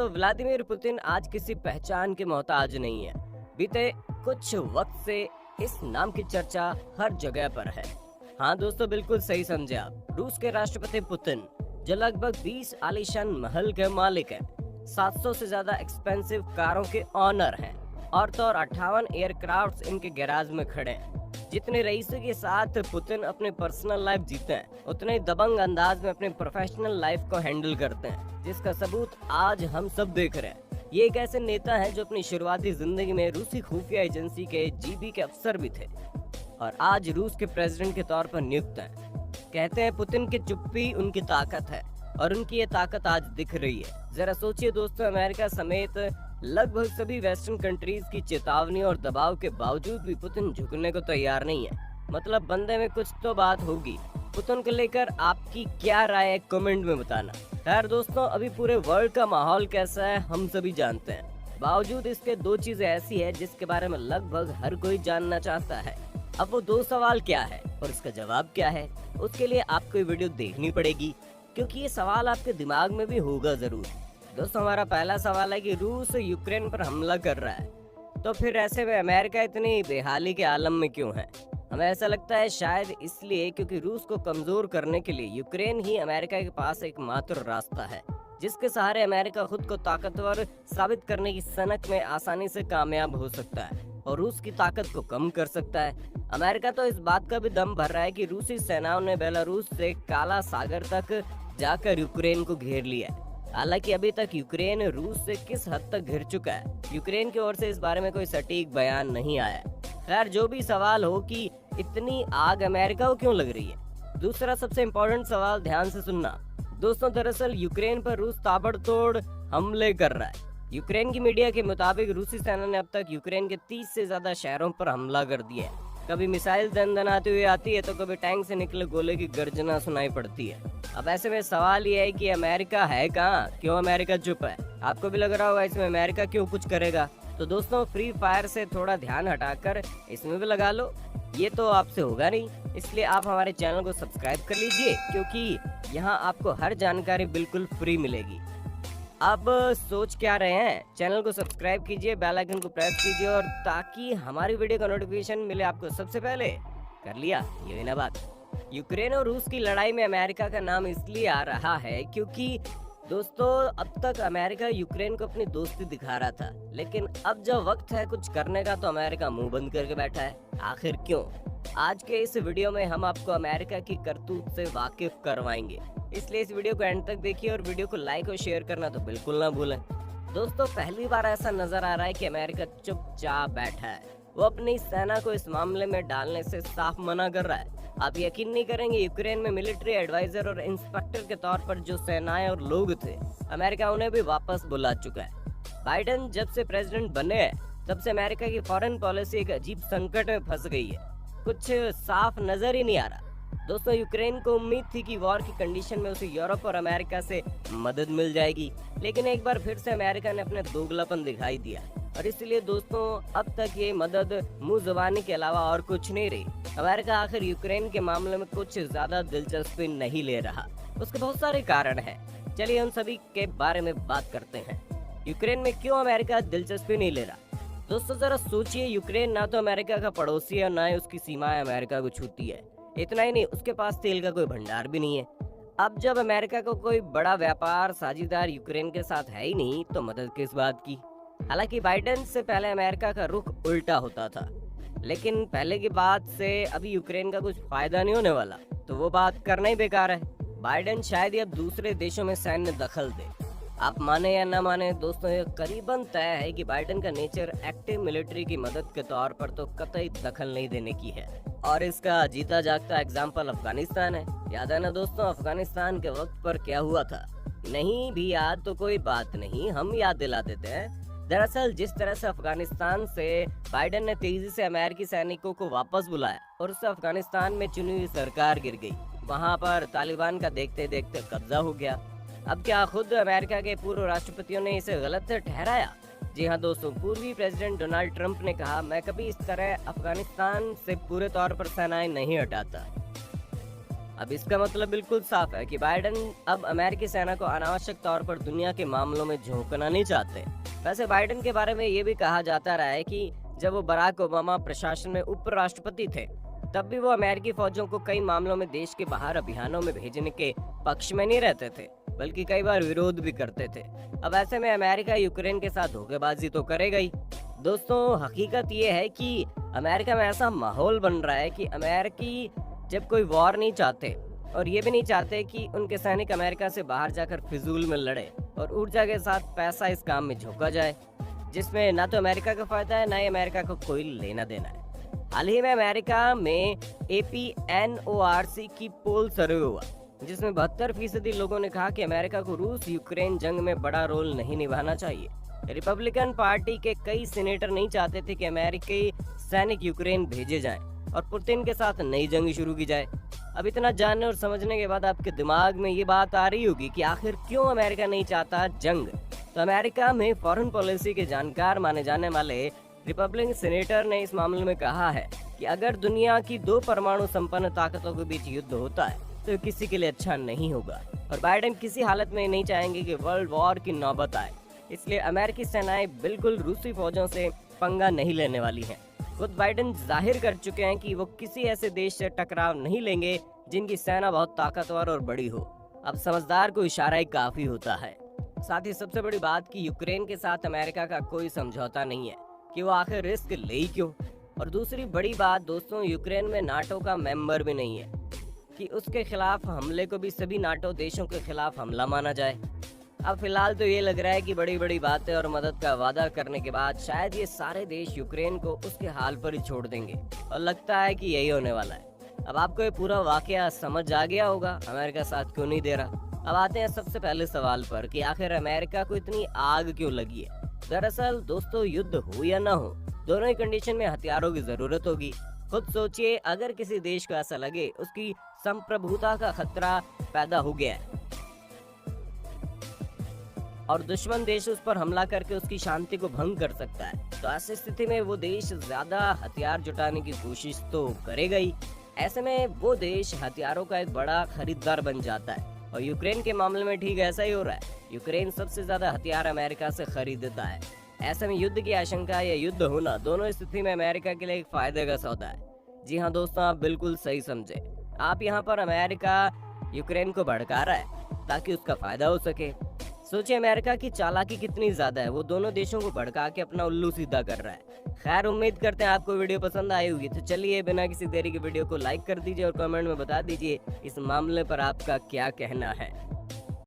दोस्तों, Vladimir Putin आज किसी पहचान के मोहताज नहीं है। बीते कुछ वक्त से इस नाम की चर्चा हर जगह पर है। हाँ दोस्तों, बिल्कुल सही समझे आप। रूस के राष्ट्रपति पुतिन, जो लगभग 20 आलीशान महल के मालिक हैं, 700 से ज्यादा एक्सपेंसिव कारों के ऑनर हैं और तो और 58 एयरक्राफ्ट इनके गैराज में खड़े हैं। जितने रईसों के साथ पुतिन अपने पर्सनल लाइफ जीते हैं, उतने दबंग अंदाज में अपने प्रोफेशनल लाइफ को हैंडल करते हैं, जिसका सबूत आज हम सब देख रहे हैं। ये एक ऐसे नेता हैं जो अपनी शुरुआती जिंदगी में रूसी खुफिया एजेंसी के जीबी के अफसर भी थे और आज रूस के प्रेसिडेंट के तौर पर नियुक्त हैं। कहते हैं पुतिन की चुप्पी उनकी ताकत है और उनकी ये ताकत आज दिख रही है। जरा सोचिए दोस्तों, अमेरिका समेत लगभग सभी वेस्टर्न कंट्रीज की चेतावनी और दबाव के बावजूद भी पुतिन झुकने को तैयार नहीं है। मतलब बंदे में कुछ तो बात होगी। पुतिन को लेकर आपकी क्या राय है, कमेंट में बताना। खैर दोस्तों, अभी पूरे वर्ल्ड का माहौल कैसा है हम सभी जानते हैं। बावजूद इसके दो चीजें ऐसी है जिसके बारे में लगभग हर कोई जानना चाहता है। अब वो दो सवाल क्या है और इसका जवाब क्या है, उसके लिए आपको ये वीडियो देखनी पड़ेगी, क्योंकि ये सवाल आपके दिमाग में भी होगा जरूर। दोस्तों, हमारा पहला सवाल है कि रूस यूक्रेन पर हमला कर रहा है, तो फिर ऐसे में अमेरिका इतनी बेहाली के आलम में क्यों है? हमें ऐसा लगता है शायद इसलिए क्योंकि रूस को कमजोर करने के लिए यूक्रेन ही अमेरिका के पास एकमात्र रास्ता है, जिसके सहारे अमेरिका खुद को ताकतवर साबित करने की सनक में आसानी से कामयाब हो सकता है और रूस की ताकत को कम कर सकता है। अमेरिका तो इस बात का भी दम भर रहा है कि रूसी सेनाओं ने बेलारूस से काला सागर तक जाकर यूक्रेन को घेर लिया है। हालांकि अभी तक यूक्रेन रूस से किस हद तक घिर चुका है, यूक्रेन की ओर से इस बारे में कोई सटीक बयान नहीं आया है। खैर, जो भी सवाल हो कि इतनी आग अमेरिका को क्यों लग रही है। दूसरा सबसे इम्पोर्टेंट सवाल ध्यान से सुनना दोस्तों, दरअसल यूक्रेन पर रूस ताबड़तोड़ हमले कर रहा है। यूक्रेन की मीडिया के मुताबिक रूसी सेना ने अब तक यूक्रेन के 30 से ज्यादा शहरों पर हमला कर दिया है। कभी मिसाइल दनदनाते हुए आती है तो कभी टैंक से निकले गोले की गर्जना सुनाई पड़ती है। अब ऐसे में सवाल ये है कि अमेरिका है कहाँ? क्यों अमेरिका चुप है? आपको भी लग रहा होगा इसमें अमेरिका क्यों कुछ करेगा। तो दोस्तों, फ्री फायर से थोड़ा ध्यान हटाकर इसमें भी लगा लो। ये तो आपसे होगा नहीं, इसलिए आप हमारे चैनल को सब्सक्राइब कर लीजिए, क्योंकि यहाँ आपको हर जानकारी बिल्कुल फ्री मिलेगी। अब सोच क्या रहे हैं? चैनल को सब्सक्राइब कीजिए, बेल आइकन को प्रेस कीजिए और ताकि हमारी वीडियो का नोटिफिकेशन मिले आपको सबसे पहले। कर लिया ये ना बात। यूक्रेन और रूस की लड़ाई में अमेरिका का नाम इसलिए आ रहा है क्योंकि दोस्तों, अब तक अमेरिका यूक्रेन को अपनी दोस्ती दिखा रहा था, लेकिन अब जब वक्त है कुछ करने का तो अमेरिका मुंह बंद करके बैठा है। आखिर क्यों? आज के इस वीडियो में हम आपको अमेरिका की करतूत से वाकिफ करवाएंगे, इसलिए इस वीडियो को एंड तक देखिए और वीडियो को लाइक और शेयर करना तो बिल्कुल ना भूलें। दोस्तों, पहली बार ऐसा नजर आ रहा है कि अमेरिका चुपचाप बैठा है। वो अपनी सेना को इस मामले में डालने से साफ मना कर रहा है। आप यकीन नहीं करेंगे, यूक्रेन में मिलिट्री एडवाइजर और इंस्पेक्टर के तौर पर जो सेनाएं और लोग थे, अमेरिका उन्हें भी वापस बुला चुका है। बाइडेन जब से प्रेसिडेंट बने हैं, तब से अमेरिका की फॉरेन पॉलिसी एक अजीब संकट में फंस गई है। कुछ साफ नजर ही नहीं आ रहा। दोस्तों, यूक्रेन को उम्मीद थी कि वॉर की कंडीशन में उसे यूरोप और अमेरिका से मदद मिल जाएगी, लेकिन एक बार फिर से अमेरिका ने अपने दोगलापन दिखाई दिया और इसलिए दोस्तों, अब तक ये मदद मुंह जुबानी के अलावा और कुछ नहीं रही। अमेरिका आखिर यूक्रेन के मामले में कुछ ज्यादा दिलचस्पी नहीं ले रहा। उसके बहुत सारे कारण हैं। चलिए उन सभी के बारे में बात करते हैं। यूक्रेन में क्यों अमेरिका दिलचस्पी नहीं ले रहा? दोस्तों, जरा सोचिए, यूक्रेन ना तो अमेरिका का पड़ोसी है, ना ही उसकी सीमाएं अमेरिका को छूती है। इतना ही नहीं, उसके पास तेल का कोई भंडार भी नहीं है। अब जब अमेरिका को कोई बड़ा व्यापार साझेदार यूक्रेन के साथ है ही नहीं, तो मदद किस बात की? हालांकि बाइडेन से पहले अमेरिका का रुख उल्टा होता था, लेकिन पहले की बात से अभी यूक्रेन का कुछ फायदा नहीं होने वाला, तो वो बात करना ही बेकार है। बाइडेन शायद ही अब दूसरे देशों में सैन्य दखल दे। आप माने या ना माने दोस्तों, ये करीबन तय है कि बाइडेन का नेचर एक्टिव मिलिट्री की मदद के तौर पर तो कतई दखल नहीं देने की है। और इसका जीता जागता एग्जाम्पल अफगानिस्तान है। याद है ना दोस्तों, अफगानिस्तान के वक्त पर क्या हुआ था? नहीं भी याद तो कोई बात नहीं, हम याद दिला देते हैं। दरअसल जिस तरह से अफगानिस्तान से बाइडेन ने तेजी से अमेरिकी सैनिकों को वापस बुलाया और उससे अफगानिस्तान में चुनी हुई सरकार गिर गई, वहाँ पर तालिबान का देखते देखते कब्जा हो गया। अब क्या खुद अमेरिका के पूर्व राष्ट्रपतियों ने इसे गलत ठहराया? जी हाँ दोस्तों, पूर्वी प्रेसिडेंट डोनाल्ड ट्रंप ने कहा, मैं कभी इस तरह अफगानिस्तान से पूरे तौर पर सेनाएं नहीं हटाता। अब इसका मतलब बिल्कुल साफ है कि बाइडेन अब अमेरिकी सेना को अनावश्यक तौर पर दुनिया के मामलों में झोंकना नहीं चाहते। वैसे बाइडेन के बारे में ये भी कहा जाता रहा है कि जब वो बराक ओबामा प्रशासन में उपराष्ट्रपति थे, तब भी वो अमेरिकी फौजों को कई मामलों में देश के बाहर अभियानों में भेजने के पक्ष में नहीं रहते थे, बल्कि कई बार विरोध भी करते थे। अब ऐसे में अमेरिका यूक्रेन के साथ धोखेबाजी तो करेगा ही। दोस्तों, हकीकत ये है कि अमेरिका में ऐसा माहौल बन रहा है कि अमेरिकी जब कोई वॉर नहीं चाहते और ये भी नहीं चाहते कि उनके सैनिक अमेरिका से बाहर जाकर फिजूल में लड़े और ऊर्जा के साथ पैसा इस काम में झोंका जाए, जिसमें ना तो अमेरिका का फायदा है, ना ही अमेरिका को कोई लेना देना है। हाल ही में अमेरिका में APNORC की पोल सर्वे हुआ, जिसमें 72% लोगों ने कहा कि अमेरिका को रूस यूक्रेन जंग में बड़ा रोल नहीं निभाना चाहिए। रिपब्लिकन पार्टी के कई सीनेटर नहीं चाहते थे कि अमेरिकी सैनिक यूक्रेन भेजे जाएं और पुतिन के साथ नई जंग शुरू की जाए। अब इतना जानने और समझने के बाद आपके दिमाग में ये बात आ रही होगी कि आखिर क्यों अमेरिका नहीं चाहता जंग। तो अमेरिका में फॉरेन पॉलिसी के जानकार माने जाने वाले रिपब्लिकन सीनेटर ने इस मामले में कहा है कि अगर दुनिया की 2 परमाणु संपन्न ताकतों के बीच युद्ध होता है तो किसी के लिए अच्छा नहीं होगा, और बाइडेन किसी हालत में नहीं चाहेंगे कि वर्ल्ड वॉर की नौबत आए। इसलिए अमेरिकी सेनाएं बिल्कुल रूसी फौजों से पंगा नहीं लेने वाली हैं। खुद बाइडेन जाहिर कर चुके हैं कि वो किसी ऐसे देश से टकराव नहीं लेंगे जिनकी सेना बहुत ताकतवर और बड़ी हो। अब समझदार को इशारा ही काफी होता है। साथ ही सबसे बड़ी बात कि यूक्रेन के साथ अमेरिका का कोई समझौता नहीं है कि वो आखिर रिस्क ले ही क्यों। और दूसरी बड़ी बात दोस्तों, यूक्रेन में नाटो का मेंबर भी नहीं है कि उसके खिलाफ हमले को भी सभी नाटो देशों के खिलाफ हमला माना जाए। अब फिलहाल तो ये लग रहा है कि बड़ी बड़ी बातें और मदद का वादा करने के बाद शायद ये सारे देश यूक्रेन को उसके हाल पर ही छोड़ देंगे, और लगता है कि यही होने वाला है। अब आपको ये पूरा वाकया समझ आ गया होगा अमेरिका साथ क्यों नहीं दे रहा। अब आते हैं सबसे पहले सवाल पर कि आखिर अमेरिका को इतनी आग क्यों लगी है। दरअसल दोस्तों, युद्ध हो या ना हो, दोनों ही कंडीशन में हथियारों की जरूरत होगी। खुद सोचिए, अगर किसी देश को ऐसा लगे उसकी संप्रभुता का खतरा पैदा हो गया है और दुश्मन देश उस पर हमला करके उसकी शांति को भंग कर सकता है, तो ऐसी स्थिति में वो देश ज्यादा हथियार जुटाने की कोशिश तो करेगा ही। ऐसे में वो देश हथियारों का एक बड़ा खरीदार बन जाता है, और यूक्रेन के मामले में ठीक ऐसा ही हो रहा है। यूक्रेन सबसे ज्यादा हथियार अमेरिका से खरीदता है। ऐसे में युद्ध की आशंका या युद्ध होना दोनों स्थिति में अमेरिका के लिए एक फायदे का सौदा है। जी हाँ दोस्तों, आप बिल्कुल सही समझे। आप यहाँ पर अमेरिका यूक्रेन को भड़का रहा है ताकि उसका फायदा हो सके। सोचिए अमेरिका की चालाकी कितनी ज्यादा है, वो दोनों देशों को भड़का के अपना उल्लू सीधा कर रहा है। खैर, उम्मीद करते हैं आपको वीडियो पसंद आई होगी। तो चलिए बिना किसी देरी के वीडियो को लाइक कर दीजिए और कमेंट में बता दीजिए इस मामले पर आपका क्या कहना है।